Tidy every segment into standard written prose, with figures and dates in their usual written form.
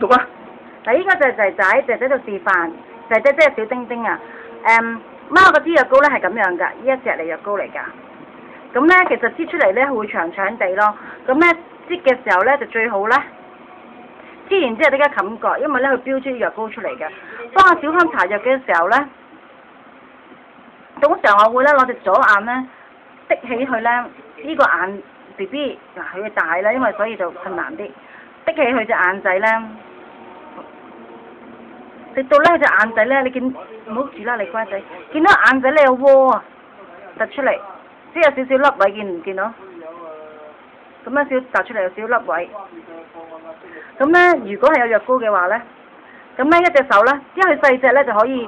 讀啊！嗱，依家就係仔仔做示範，仔仔即係小丁丁啊。貓嗰支藥膏咧係咁樣㗎，呢一隻嚟藥膏嚟㗎。咁咧其實擠出嚟咧會長長地咯。咁咧擠嘅時候咧就最好咧，擠完之後即刻冚蓋，因為咧佢標出啲藥膏出嚟嘅。幫阿小康搽藥嘅時候咧，通常我會咧攞隻左眼咧滴起佢咧，呢個眼 BB 嗱佢大啦，因為所以就困難啲，滴起佢隻眼仔咧。直到咧隻眼仔咧，你見唔好住啦，你乖仔，見到眼仔咧有窩啊，突出嚟，即係有少少粒位，見唔見到？咁樣少突出嚟有少粒位。咁咧，如果係有藥膏嘅話咧，咁咧一隻手咧，因為佢細隻咧就可以，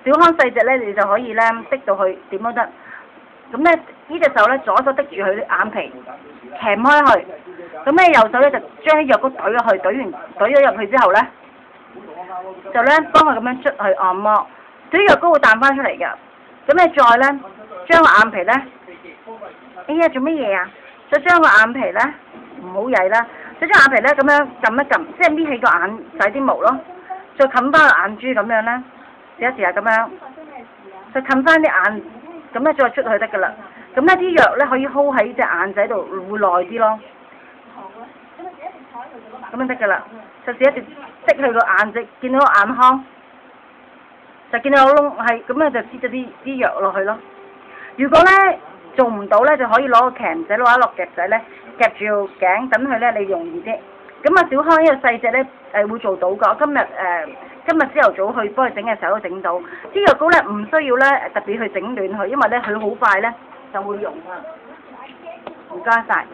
小康細隻咧，你就可以咧滴到佢點都得。咁咧呢隻手咧，左手滴住佢啲眼皮，鉗開佢。咁咧右手咧就將啲藥膏懟落去，懟咗入去之後咧。就咧幫佢咁樣捽去按摩，啲藥膏會彈翻出嚟嘅。咁你再咧將個眼皮咧，哎呀做乜嘢啊？再將個眼皮咧唔好曳啦，再將眼皮咧咁樣撳一撳，即係搣起個眼仔啲毛咯，再冚翻個眼珠咁樣咧，試一試咁樣，再冚翻啲眼，咁咧再捽去得噶啦。咁咧啲藥咧可以 hold 喺隻眼仔度會耐啲咯。咁樣得噶啦，就試一直滴去個眼仔，見到個眼眶，就見到個窿，係咁樣就擠咗啲藥落去咯。如果咧做唔到咧，就可以攞個鉗仔攞一落夾仔咧，夾住個頸，等佢咧你容易啲。咁啊，小康呢個細隻咧會做到噶。今日朝頭早去幫佢整嘅時候都整到。啲藥膏咧唔需要咧特別去整暖佢，因為咧佢好快咧就會溶㗎。唔該晒。